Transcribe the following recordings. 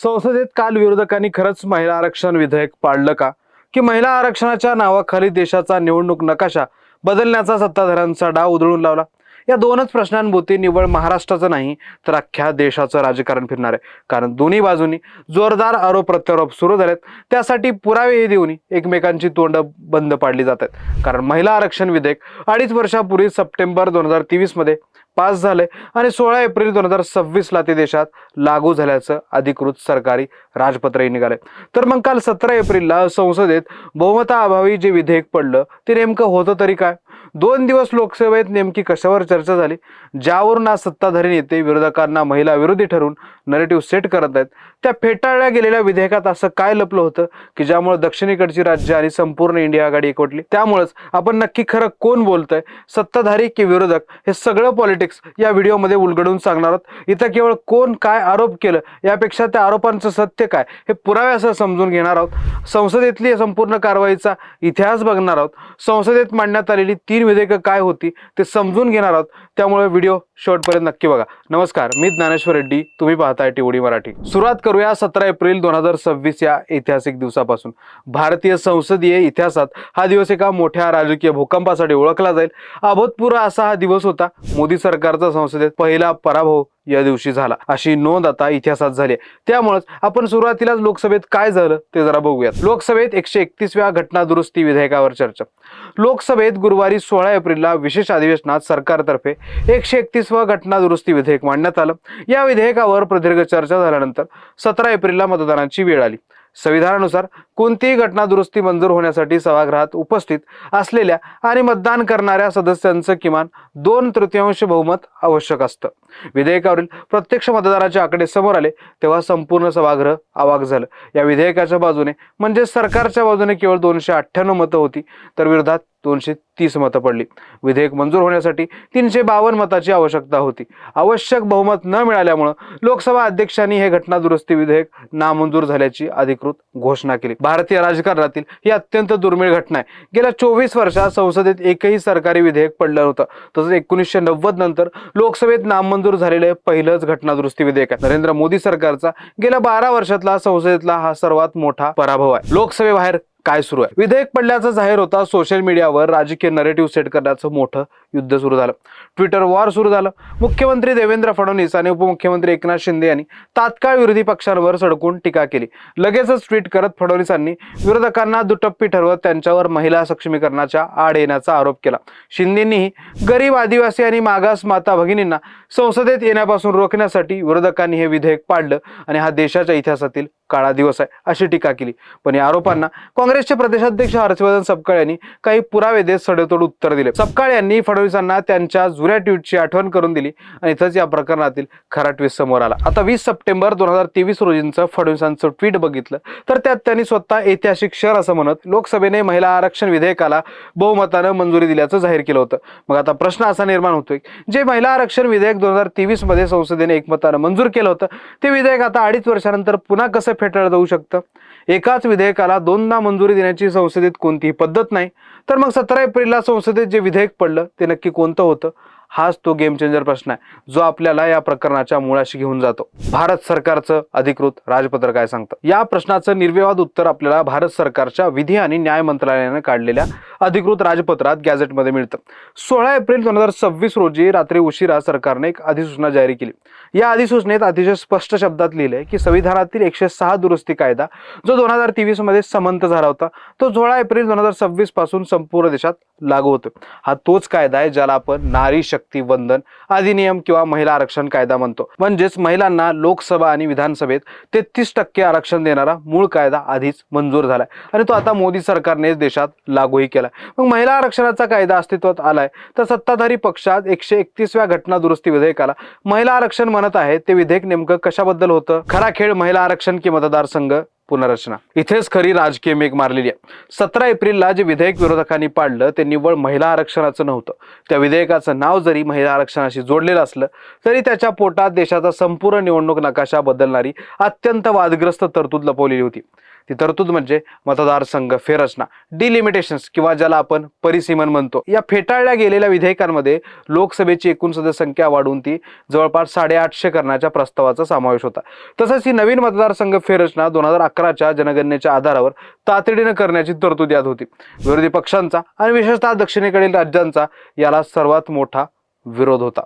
संसदेत काल विरोधकांनी खरंच महिला आरक्षण विधेयक पाडलं का? की महिला आरक्षणाच्या नावाखाली देशाचा निवडणूक नकाशा बदलण्याचा सत्ताधाऱ्यांचा डाव उधळून लावला? या दोनच प्रश्नांभोवती निव्वळ महाराष्ट्राचं नाही तर अख्ख्या देशाचं राजकारण फिरणार आहे. कारण दोन्ही बाजूनी जोरदार आरोप प्रत्यारोप सुरू झालेत. त्यासाठी पुरावेही देऊन एकमेकांची तोंड बंद पाडली जात आहेत. कारण महिला आरक्षण विधेयक 2.5 वर्षापूर्वी सप्टेंबर 2023 मध्ये पास झाले आणि 16 एप्रिल 2026 ला ते देशात लागू झाल्याचं अधिकृत सरकारी राजपत्रही निघाले. तर मग काल 17 एप्रिलला संसदेत बहुमताअभावी जे विधेयक पडलं ते नेमकं होतं तरी काय? 2 दिवस लोकसभेत नेमकी कशावर चर्चा झाली, ज्यावरून आज सत्ताधारी नेते विरोधकांना महिला विरोधी ठरवून नरेटिव्ह सेट करत आहेत? त्या फेटाळल्या गेलेल्या विधेयकात असं काय लपलं होतं की ज्यामुळे दक्षिणेकडची राज्य आणि संपूर्ण इंडिया आघाडी एकवटली? त्यामुळेच आपण नक्की खरं कोण बोलतंय, सत्ताधारी की विरोधक, हे सगळं पॉलिटिक्स या व्हिडिओमध्ये उलगडून सांगणार आहोत. इथं केवळ कोण काय आरोप केलं यापेक्षा त्या आरोपांचं सत्य काय हे पुराव्यासह समजून घेणार आहोत. संसदेतली संपूर्ण कारवाईचा इतिहास बघणार आहोत. संसदेत मांडण्यात आलेली 3 विधेयकं काय होती ते समजून घेणार आहोत. त्यामुळे व्हिडिओ शेवटपर्यंत नक्की बघा. नमस्कार, मी ज्ञानेश्वर रेड्डी, तुम्ही पाहताय टीओडी मराठी. सुरुवात करूया 17 एप्रिल 2026 या ऐतिहासिक दिवसापासून. भारतीय संसदीय इतिहासात हा दिवस एका मोठ्या राजकीय भूकंपासाठी ओळखला जाईल. अभूतपूर्व असा हा दिवस होता. मोदी सरकारचा संसदेत पहिला पराभव या दिवशी झाला अशी नोंद आता इतिहासात झाली. त्यामुळेच आपण सुरुवातीलाच लोकसभेत काय झालं ते जरा बघूयात. लोकसभेत 131व्या घटना दुरुस्ती विधेयकावर चर्चा. लोकसभेत गुरुवारी 16 एप्रिलला विशेष अधिवेशनात सरकारतर्फे 131वं घटना दुरुस्ती विधेयक मांडण्यात आलं. या विधेयकावर प्रदीर्घ चर्चा झाल्यानंतर 17 एप्रिलला मतदानाची वेळ आली. संविधानानुसार कोणतीही घटना दुरुस्ती मंजूर होण्यासाठी सभागृहात उपस्थित असलेल्या आणि मतदान करणाऱ्या सदस्यांचं किमान 2/3 बहुमत आवश्यक असतं. विधेयकावरील प्रत्यक्ष मतदानाचे आकडे समोर आले तेव्हा संपूर्ण सभागृह अवाक झालं. या विधेयकाच्या बाजूने म्हणजे सरकारच्या बाजूने केवळ 298 मतं होती, तर विरोधात 230 मतं पडली. विधेयक मंजूर होण्यासाठी 352 मताची आवश्यकता होती. आवश्यक बहुमत न मिळाल्यामुळे लोकसभा अध्यक्षांनी हे घटना दुरुस्ती विधेयक नामंजूर झाल्याची अधिकृत घोषणा केली. भारतीय राजकारणातील ही अत्यंत दुर्मिळ घटना आहे. गेल्या 24 वर्षात संसदेत एकही सरकारी विधेयक पडलं नव्हतं. तसंच 1990 नंतर लोकसभेत नामंजूर झालेले पहिलंच घटना दुरुस्ती विधेयक आहे. नरेंद्र मोदी सरकारचा गेल्या 12 वर्षातला संसदेतला हा सर्वात मोठा पराभव आहे. लोकसभेबाहेर काय सुरू आहे? विधेयक पडल्याचं जाहीर होता. सोशल मीडियावर राजकीय नरेटिव्ह सेट करण्याचं मोठं युद्ध सुरू झालं. ट्विटर वॉर सुरू झालं. मुख्यमंत्री देवेंद्र फडणवीस आणि उपमुख्यमंत्री एकनाथ शिंदे यांनी तात्काळ विरोधी पक्षांवर सडकून टीका केली. लगेचच ट्विट करत फडणवीसांनी विरोधकांना दुटप्पी ठरवत त्यांच्यावर महिला सक्षमीकरणाच्या आड येण्याचा आरोप केला. शिंदेंनीही गरीब, आदिवासी आणि मागास माता भगिनींना संसदेत येण्यापासून रोखण्यासाठी विरोधकांनी हे विधेयक पाडलं आणि हा देशाच्या इतिहासातील काळा दिवस आहे अशी टीका केली. पण या आरोपांना काँग्रेसचे प्रदेशाध्यक्ष हर्षवर्धन सपकाळ यांनी काही पुरावे देत सडेतोड उत्तर दिले. सपकाळ यांनी फडणवीसांना त्यांच्या जुन्या ट्विटची आठवण करून दिली आणि इथंच या प्रकरणातील खरा ट्विस्ट समोर आला. आता 20 सप्टेंबर 2023 रोजींचं फडणवीसांचं ट्विट बघितलं तर त्यात त्यांनी स्वतः ऐतिहासिक क्षण असं म्हणत लोकसभेने महिला आरक्षण विधेयकाला बहुमतानं मंजुरी दिल्याचं जाहीर केलं होतं. मग आता प्रश्न असा निर्माण होतोय, जे महिला आरक्षण विधेयक 2023 मध्ये संसदेने एकमतानं मंजूर केलं होतं ते विधेयक आता 2.5 वर्षानंतर पुन्हा कसं फेटाळलं जाऊ शकतं? एकाच विधेयकाला दोनदा मंजुरी देण्याची संसदेत कोणतीही पद्धत नाही. तर मग 17 एप्रिलला संसदेत जे विधेयक पडलं ते नक्की कोणतं होतं? हाच तो गेम चेंजर प्रश्न आहे जो आपल्याला या प्रकरणाच्या मुळाशी घेऊन जातो. भारत सरकारचं अधिकृत राजपत्र काय सांगतं? या प्रश्नाचं निर्विवाद उत्तर आपल्याला भारत सरकारच्या विधी आणि न्याय मंत्रालयाने काढलेल्या अधिकृत राजपत्रात गॅझेटमध्ये मिळतं. 16 एप्रिल 2026 रोजी रात्री उशिरा सरकारने एक अधिसूचना जारी केली. या अधिसूचनेत अतिशय स्पष्ट शब्दात लिहिलंय की संविधानातील 106 दुरुस्ती कायदा जो 2023 मध्ये संमत झाला होता तो 16 एप्रिल 2026 पासून संपूर्ण देशात लागू होतो. हा तोच कायदा आहे ज्याला आपण नारी शक्ती वंदन अधिनियम किंवा महिला आरक्षण कायदा म्हणतो. म्हणजेच महिलांना लोकसभा आणि विधानसभेत 33% आरक्षण देणारा मूळ कायदा आधीच मंजूर झालाय आणि तो आता मोदी सरकारने देशात लागूही केलाय. मग महिला आरक्षणाचा कायदा अस्तित्वात आलाय तर सत्ताधारी पक्षात 131व्या घटना दुरुस्ती विधेयकाला महिला आरक्षण म्हणत आहे. ते विधेयक नेमकं कशाबद्दल होतं? खरा खेळ महिला आरक्षण की मतदारसंघ पुनर्रचना? इथेच खरी राजकीय मेघ मारलेली आहे. 17 एप्रिलला जे विधेयक विरोधकांनी पाडलं ते निव्वळ महिला आरक्षणाचं नव्हतं. त्या विधेयकाचं नाव जरी महिला आरक्षणाशी जोडलेलं असलं तरी त्याच्या पोटात देशाचा संपूर्ण निवडणूक नकाशा बदलणारी अत्यंत वादग्रस्त तरतूद लपवलेली होती. ती तरतूद म्हणजे मतदारसंघ फेररचना, डिलिमिटेशन्स किंवा ज्याला आपण परिसीमन म्हणतो. या फेटाळल्या गेलेल्या विधेयकांमध्ये लोकसभेची एकूण सदस्य संख्या वाढवून ती जवळपास 850 करण्याच्या प्रस्तावाचा समावेश होता. तसंच ही नवीन मतदारसंघ फेररचना 2011च्या जनगणनेच्या आधारावर तातडीने करण्याची तरतूद यात होती. विरोधी पक्षांचा आणि विशेषतः दक्षिणेकडील राज्यांचा याला सर्वात मोठा विरोध होता.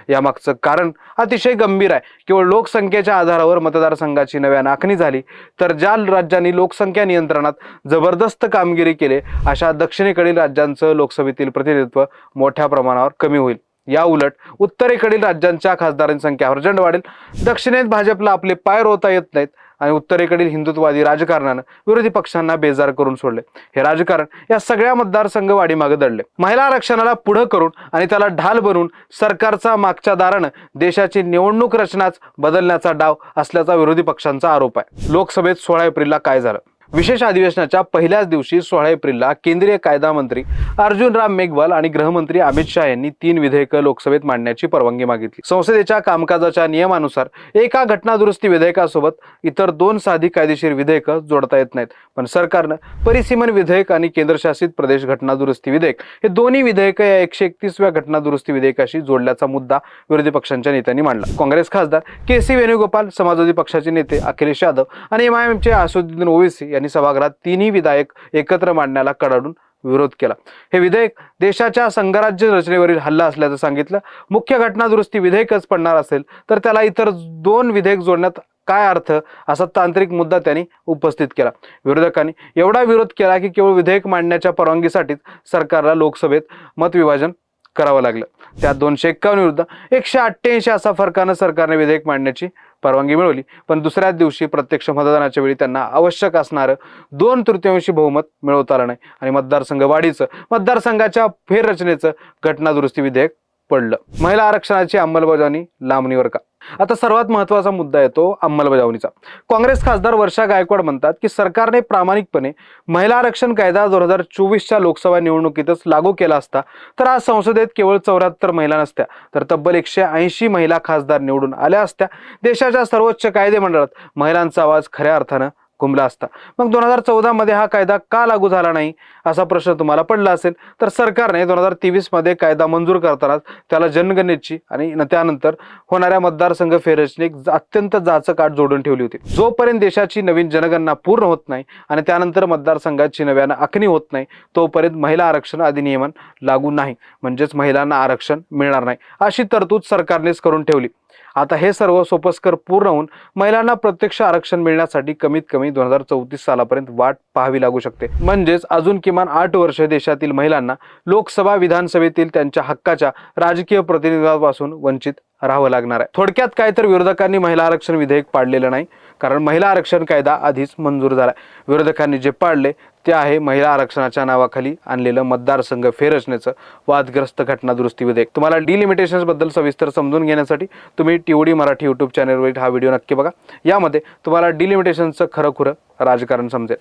यामागचं कारण अतिशय गंभीर आहे. केवळ लोकसंख्येच्या आधारावर मतदारसंघाची नव्याने आखणी झाली तर ज्या राज्यांनी लोकसंख्या नियंत्रणात जबरदस्त कामगिरी केली अशा दक्षिणेकडील राज्यांचं लोकसभेतील प्रतिनिधित्व मोठ्या प्रमाणावर कमी होईल. या उलट उत्तरेकडील राज्यांच्या खासदारांची संख्या प्रचंड वाढेल. दक्षिणेत भाजपला आपले पाय रोवता येत नाहीत आणि उत्तरेकडील हिंदुत्ववादी राजकारणानं विरोधी पक्षांना बेजार करून सोडले. हे राजकारण या सगळ्या मतदारसंघ वाढीमागे दडले. महिला आरक्षणाला पुढे करून आणि त्याला ढाल बनवून सरकारचा मागच्या दारानं देशाची निवडणूक रचनाच बदलण्याचा डाव असल्याचा विरोधी पक्षांचा आरोप आहे. लोकसभेत 16 एप्रिलला काय झालं? विशेष अधिवेशनाच्या पहिल्याच दिवशी 16 एप्रिलला केंद्रीय कायदा मंत्री अर्जुन राम मेघवाल आणि गृहमंत्री अमित शाह यांनी 3 विधेयकं लोकसभेत मांडण्याची परवानगी मागितली. संसदेच्या कामकाजाच्या नियमानुसार एका घटना दुरुस्ती विधेयकासोबत इतर 2 साधी कायदेशीर विधेयकं जोडता येत नाहीत. पण सरकारनं परिसीमन विधेयक आणि केंद्रशासित प्रदेश घटना दुरुस्ती विधेयक हे दोन्ही विधेयकं या 131व्या घटना दुरुस्ती विधेयकाशी जोडल्याचा मुद्दा विरोधी पक्षांच्या नेत्यांनी मांडला. काँग्रेस खासदार के.सी. वेणुगोपाल, समाजवादी पक्षाचे नेते अखिलेश यादव आणि एमआयएमचे असदुद्दीन ओवैसी यांनी सभागृहात 3ही विधेयक एकत्र मांडण्याला कडाडून विरोध केला. हे विधेयक देशाच्या संघराज्य रचनेवरील हल्ला असल्याचं सांगितलं. मुख्य घटना दुरुस्ती विधेयकच पडणार असेल तर त्याला इतर 2 विधेयक जोडण्यात काय अर्थ असा तांत्रिक मुद्दा त्यांनी उपस्थित केला. विरोधकांनी एवढा विरोध केला की केवळ विधेयक मांडण्याच्या परवानगीसाठीच सरकारला लोकसभेत मतविभाजन करावं लागलं. त्यात 251 विरुद्ध 188 असा फरकानं सरकारने विधेयक मांडण्याची परवानगी मिळवली. पण दुसऱ्याच दिवशी प्रत्यक्ष मतदानाच्या वेळी त्यांना आवश्यक असणारं 2/3 बहुमत मिळवता आलं नाही आणि मतदारसंघ वाढीचं, मतदारसंघाच्या फेररचनेचं घटना दुरुस्ती विधेयक पडलं. महिला आरक्षणाची अंमलबजावणी लांबणीवर का? आता सर्वात महत्त्वाचा मुद्दा येतो अंमलबजावणीचा. काँग्रेस खासदार वर्षा गायकवाड म्हणतात की सरकारने प्रामाणिकपणे महिला आरक्षण कायदा 2024च्या लोकसभा निवडणुकीतच लागू केला असता तर आज संसदेत केवळ 74 महिला नसत्या तर तब्बल 180 महिला खासदार निवडून आल्या असत्या. देशाच्या सर्वोच्च कायदे मंडळात महिलांचा आवाज खऱ्या अर्थानं घुमला असता. मग 2014 मध्ये हा कायदा का लागू झाला नाही असा प्रश्न तुम्हाला पडला असेल तर सरकारने 2023 मध्ये कायदा मंजूर करताना त्याला जनगणनेची आणि त्यानंतर होणाऱ्या मतदारसंघ फेररचनेक अत्यंत जाचक आट जोडून ठेवली होती. जोपर्यंत देशाची नवीन जनगणना पूर्ण होत नाही आणि त्यानंतर मतदारसंघाची नव्यानं आखणी होत नाही तोपर्यंत महिला आरक्षण अधिनियमन लागू नाही, म्हणजेच महिलांना आरक्षण मिळणार नाही अशी तरतूद सरकारनेच करून ठेवली. आता हे सर्व सोपस्कर पूर्ण होऊन महिलांना प्रत्यक्ष आरक्षण मिळण्यासाठी कमीत कमी 2034 सालापर्यंत वाट पाहावी लागू शकते. म्हणजेच अजून किमान 8 वर्ष देशातील महिलांना लोकसभा विधानसभेतील त्यांच्या हक्काच्या राजकीय प्रतिनिधित्वापासून वंचित राहावं लागणार आहे. थोडक्यात काय तर विरोधकांनी महिला आरक्षण विधेयक पाडलेलं नाही, कारण महिला आरक्षण कायदा आधीच मंजूर झालाय. विरोधकांनी जे पाडले ते आहे महिला आरक्षणाच्या नावाखाली आणलेलं मतदारसंघ फेररचनेचं वादग्रस्त घटना दुरुस्ती विधेयक. तुम्हाला डिलिमिटेशन्स बद्दल सविस्तर समजून घेण्यासाठी तुम्ही टीओडी मराठी यूट्यूब चॅनलवर हा व्हिडिओ नक्की बघा. यामध्ये तुम्हाला डिलिमिटेशनचं खरं राजकारण समजेल.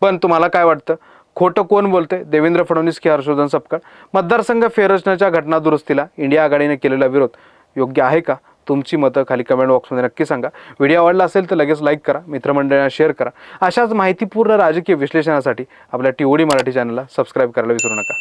पण तुम्हाला काय वाटतं? खोटं कोण बोलते, देवेंद्र फडणवीस की हर्षवर्धन सपकाळ? मतदारसंघ फेररचनेच्या घटना दुरुस्तीला इंडिया आघाडीने केलेला विरोध योग्य आहे का? तुमची मतं खाली कमेंट बॉक्समध्ये नक्की सांगा. व्हिडिओ आवडला असेल तर लगेच लाईक करा, मित्रमंडळांना शेअर करा. अशाच माहितीपूर्ण राजकीय विश्लेषणासाठी आपल्या टीओडी मराठी चॅनलला सबस्क्राईब करायला विसरू नका.